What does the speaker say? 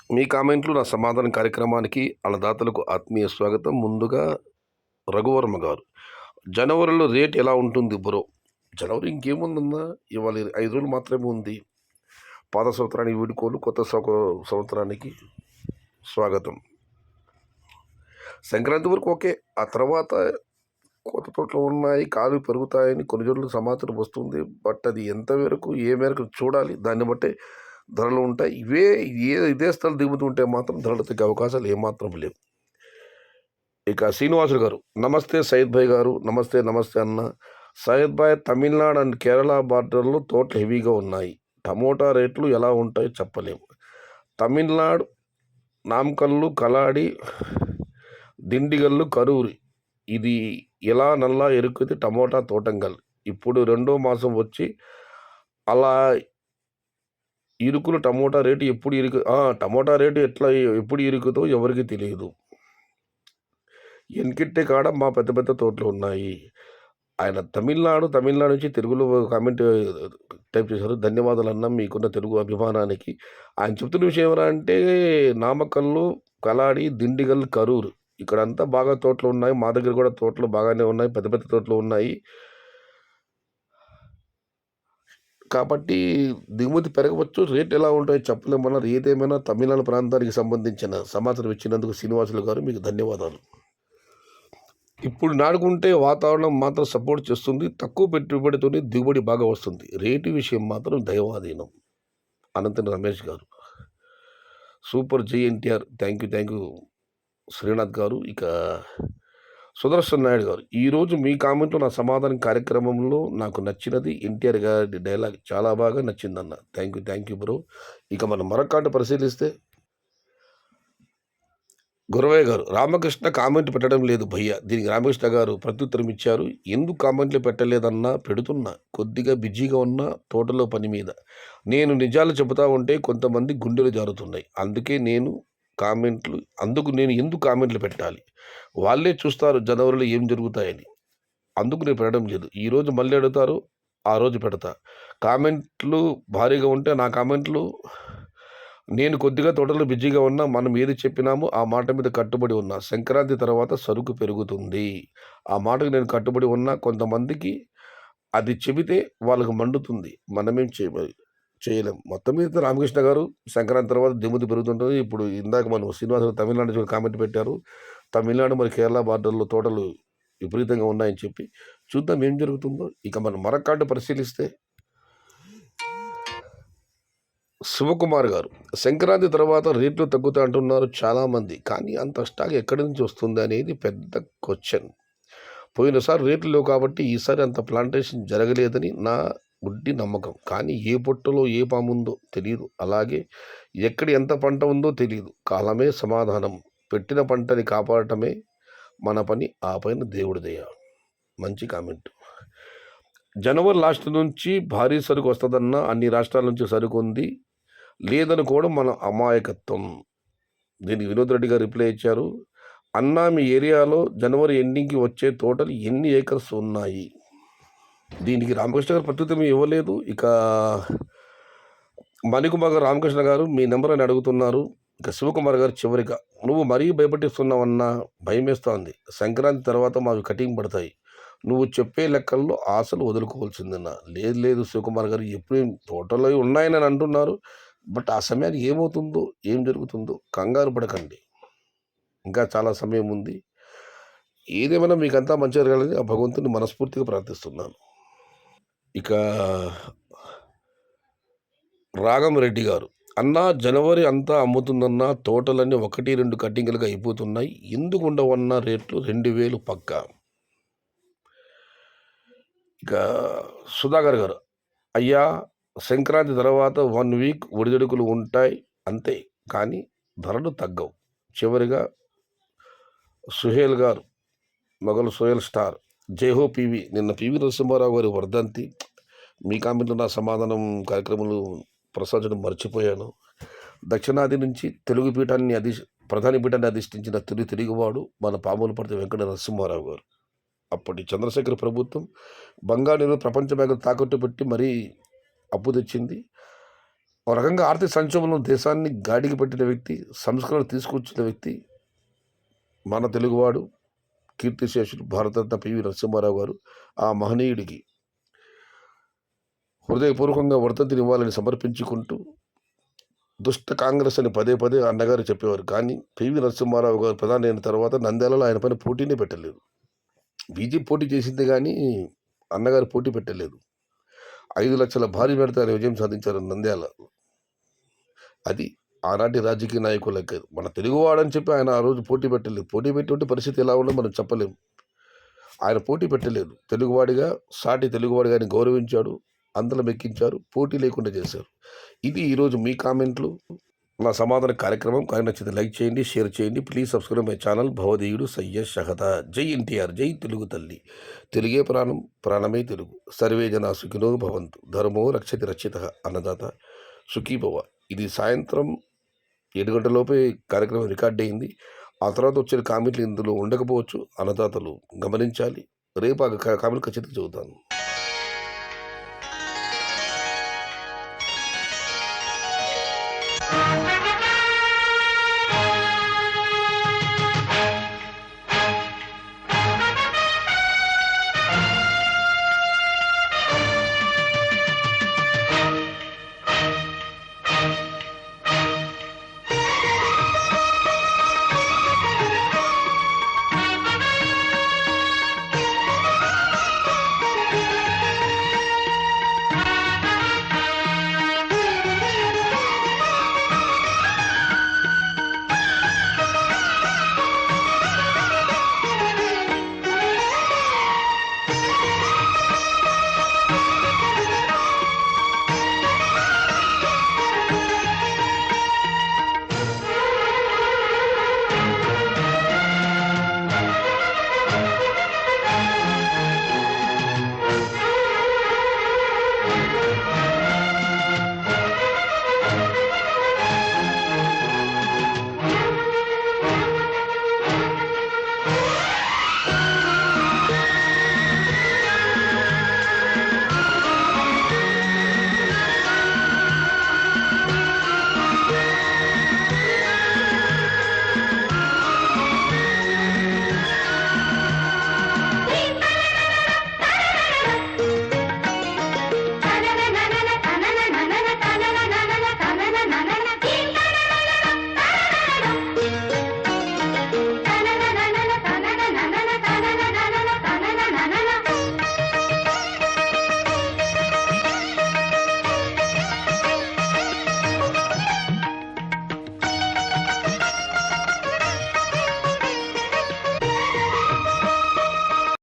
మీ కామెంట్లు నా సమాధానం కార్యక్రమానికి అన్నదాతలకు ఆత్మీయ స్వాగతం. ముందుగా రఘువర్మ గారు, జనవరిలో రేట్ ఎలా ఉంటుంది బ్రో? జనవరి ఇంకేముందన్నా, ఇవాళ 5 రోజులు మాత్రమే ఉంది. పాత సంవత్సరానికి వీడుకోలు, కొత్త సంవత్సరానికి స్వాగతం. సంక్రాంతి వరకు ఓకే. ఆ తర్వాత కొత్త తోటలు ఉన్నాయి, కాలు పెరుగుతాయని కొన్ని రోజులు సమాచారం వస్తుంది. బట్ అది ఎంతవరకు ఏ మేరకు చూడాలి. దాన్ని బట్టే ధరలు ఉంటాయి. ఇదే స్థలం దిగుతూ ఉంటే మాత్రం ధరలు తగ్గే అవకాశాలు ఏమాత్రం లేవు. ఇక శ్రీనివాసులు గారు, నమస్తే సయ్యద్ భాయ్ గారు. నమస్తే నమస్తే అన్న. సయ్యద్ భాయ్, తమిళనాడు అండ్ కేరళ బార్డర్లో తోటలు హెవీగా ఉన్నాయి. టమోటా రేట్లు ఎలా ఉంటాయో చెప్పలేము. తమిళనాడు నామకల్లు, కలాడి, దిండిగల్లు, కరూరి ఇది ఎలా నల్లా ఎరుకుది టమోటా తోటంగల్. ఇప్పుడు 2వ మాసం వచ్చి అలా ఇరుకులు టమోటా రేటు ఎప్పుడు టమోటా రేటు ఎప్పుడు ఇరుకుతో ఎవరికి తెలియదు. ఎన్కిట్టే కాడ మా పెద్ద పెద్ద తోటలు ఉన్నాయి. ఆయన తమిళనాడు నుంచి తెలుగులో కామెంట్ టైప్ చేశారు. ధన్యవాదాలన్నా మీకున్న తెలుగు అభిమానానికి. ఆయన చెప్తున్న విషయం ఏమరా అంటే, నామకల్లు, కలాడి, దిండిగల్, కరూరు ఇక్కడంతా బాగా తోటలు ఉన్నాయి. మా దగ్గర కూడా తోటలు బాగానే ఉన్నాయి, పెద్ద పెద్ద తోటలు ఉన్నాయి. కాబట్టి దిగుమతి పెరగవచ్చు, రేట్ ఎలా ఉంటాయో చెప్పలేమన్నారు. ఏదేమైనా తమిళనాడు ప్రాంతానికి సంబంధించిన సమాచారం ఇచ్చినందుకు శ్రీనివాసులు గారు మీకు ధన్యవాదాలు. ఇప్పుడు నాటుకుంటే వాతావరణం మాత్రం సపోర్ట్ చేస్తుంది. తక్కువ పెట్టుబడితోనే దిగుబడి బాగా వస్తుంది. రేటు విషయం మాత్రం దైవాధీనం. అనంతని రమేష్ గారు, super JNTR, thank you Srinath గారు. ఇక సుదర్శన్ నాయుడు గారు, ఈరోజు మీ కామెంట్లో నా సమాధానం కార్యక్రమంలో నాకు నచ్చినది ఎన్టీఆర్ గారి డైలాగ్ చాలా బాగా నచ్చిందన్న. Thank you bro. ఇక మనం మరొక పరిశీలిస్తే గురవయ్య గారు, రామకృష్ణ కామెంట్ పెట్టడం లేదు భయ్య. దీనికి రామకృష్ణ గారు ప్రత్యుత్తరం ఇచ్చారు. ఎందుకు కామెంట్లు పెట్టలేదన్నా, పెడుతున్నా, కొద్దిగా బిజీగా ఉన్న తోటలో పని మీద. నేను నిజాలు చెబుతా ఉంటే కొంతమంది గుండెలు జారుతున్నాయి. అందుకు నేను ఎందుకు కామెంట్లు పెట్టాలి? వాళ్ళే చూస్తారు జనవరిలో ఏం జరుగుతాయని. అందుకు నేను పెట్టడం లేదు. ఈరోజు మళ్ళీ అడుగుతారు, ఆ రోజు పెడతా. కామెంట్లు భారీగా ఉంటే నా కామెంట్లు, నేను కొద్దిగా తోటలో బిజీగా ఉన్నా, మనం ఏది చెప్పినామో ఆ మాట మీద కట్టుబడి ఉన్నా. సంక్రాంతి తర్వాత సరుకు పెరుగుతుంది. ఆ మాటకు నేను కట్టుబడి ఉన్నా. కొంతమందికి అది చెబితే వాళ్ళకు మండుతుంది. మనమేం చేయలేం. మొత్తం మీద రామకృష్ణ గారు, సంక్రాంతి తర్వాత దిగుమతి పెరుగుతుంటుంది. ఇప్పుడు ఇందాక మనం శ్రీనివాస తమిళనాడు నుంచి కామెంట్ పెట్టారు. తమిళనాడు మరి కేరళ బార్డర్లో తోటలు విపరీతంగా ఉన్నాయని చెప్పి. చూద్దాం ఏం జరుగుతుందో. ఇక మనం మరొక పరిశీలిస్తే శివకుమార్ గారు, సంక్రాంతి తర్వాత రేట్లు తగ్గుతా అంటున్నారు చాలామంది. కానీ అంత స్టాక్ ఎక్కడి నుంచి వస్తుంది అనేది పెద్ద క్వశ్చన్. పోయినసారి రేట్లు లేవు కాబట్టి ఈసారి అంత ప్లాంటేషన్ జరగలేదని నా గుడ్డి నమ్మకం. కానీ ఏ పొట్టలో ఏ పాముందో తెలియదు. అలాగే ఎక్కడ ఎంత పంట ఉందో తెలియదు. కాలమే సమాధానం. పెట్టిన పంటని కాపాడటమే మన పని. ఆ పైన దేవుడి దయ. మంచి కామెంట్. జనవరి లాస్ట్ నుంచి భారీ సరుకు వస్తుందన్న, అన్ని రాష్ట్రాల నుంచి సరుకు ఉంది లేదనుకోవడం మన అమాయకత్వం. దీనికి వినోద్ రెడ్డి గారు రిప్లై ఇచ్చారు. అన్నా, మీ ఏరియాలో జనవరి ఎండింగ్కి వచ్చే తోటలు ఎన్ని ఏకర్స్ ఉన్నాయి? దీనికి రామకృష్ణ గారు ప్రత్యుత్తరం ఇవ్వలేదు. ఇక మణికుమార్ గారు, రామకృష్ణ గారు మీ నెంబర్ అని అడుగుతున్నారు. ఇక శివకుమార్ గారు, చివరిగా నువ్వు మరీ భయపెట్టిస్తున్నావన్నా, భయం వేస్తోంది. సంక్రాంతి తర్వాత మావి కటింగ్ పడతాయి. నువ్వు చెప్పే లెక్కల్లో ఆశలు వదులుకోవాల్సిందన్నా. లేదు శివకుమార్ గారు, ఎప్పుడు తోటలో ఉన్నాయని అంటున్నారు. బట్ ఆ సమయానికి ఏమవుతుందో, ఏం జరుగుతుందో కంగారు పడకండి. ఇంకా చాలా సమయం ఉంది. ఏదేమైనా మీకంతా మంచి జరగాలని ఆ భగవంతుని మనస్ఫూర్తిగా ప్రార్థిస్తున్నాను. ఇక రాగంరెడ్డి గారు, అన్నా, జనవరి అంతా అమ్ముతుందన్నా, తోటలన్నీ 1-2 కట్టింగులుగా అయిపోతున్నాయి. ఎందుకు ఉండవన్నా రేట్లు 2000 పక్కా. ఇక సుధాకర్ గారు, అయ్యా, సంక్రాంతి తర్వాత 1 వీక్ ఒడిదుడుకులు ఉంటాయి అంతే, కానీ ధరలు తగ్గవు. చివరిగా సుహేల్ గారు, మొగలు సోయల్ స్టార్, జైహో పివి. నిన్న పివి నరసింహారావు గారి వర్ధంతి. మీ కామెంట్లో నా సమాధానం కార్యక్రమాలు ప్రసాదించడం మర్చిపోయాను. దక్షిణాది నుంచి తెలుగు పీఠాన్ని ప్రధాని పీఠాన్ని అధిష్ఠించిన తెలుగువాడు మన పాములపర్తి వెంకట నరసింహారావు గారు. అప్పటి చంద్రశేఖర్ ప్రభుత్వం బంగాళీలో ప్రపంచ బ్యాంకు తాకట్టు పెట్టి మరీ అప్పు తెచ్చింది. ఒక రకంగా ఆర్థిక సంక్షోభంలో దేశాన్ని గాడికి పెట్టిన వ్యక్తి, సంస్కరణ తీసుకొచ్చిన వ్యక్తి మన తెలుగువాడు, కీర్తిశేషులు భారతరత్న పివి నరసింహారావు గారు. ఆ మహనీయుడికి హృదయపూర్వకంగా వర్ధంతినివ్వాలని సమర్పించుకుంటూ, దుష్ట కాంగ్రెస్ అని పదే పదే అన్నగారు చెప్పేవారు. కానీ పివి నరసింహారావు గారు ప్రధాని అయిన తర్వాత నంద్యాలలో ఆయన పైన పోటీనే పెట్టలేదు. బీజేపీ పోటీ చేసింది కానీ అన్నగారు పోటీ పెట్టలేదు. 5 లక్షల భారీ మెడతో ఆయన విజయం సాధించారు నంద్యాల. అది ఆనాటి రాజకీయ నాయకులకి. మన తెలుగువాడని చెప్పి ఆయన ఆ రోజు పోటీ పెట్టలేదు. పోటీ పెట్టి పరిస్థితి ఎలా ఉండదో మనం చెప్పలేము. ఆయన పోటీ పెట్టలేదు. తెలుగువాడిగా, సాటి తెలుగువాడిగా ఆయన గౌరవించాడు, అందలం ఎక్కించారు, పోటీ లేకుండా చేశారు. ఇది ఈరోజు మీ కామెంట్లు, నా సమాధాన కార్యక్రమం. కానీ నచ్చితే లైక్ చేయండి, షేర్ చేయండి. Please subscribe my channel. భవదీయుడు సయ్యద్ షహదా. జై ఎన్టీఆర్, జై తెలుగు తల్లి. తెలుగే ప్రాణం, ప్రాణమే తెలుగు. సర్వే జనా సుఖినో భవంతు. ధర్మో రక్షతి రక్షితః. అన్నదాత సుఖీభవ. ఇది సాయంత్రం 7 గంటలలోపే కార్యక్రమం రికార్డ్ అయింది. ఆ తర్వాత వచ్చిన కామెంట్లు ఇందులో ఉండకపోవచ్చు. అన్నదాతలు గమనించాలి. రేపు ఆ కామెంట్లు ఖచ్చితంగా చదువుతాను.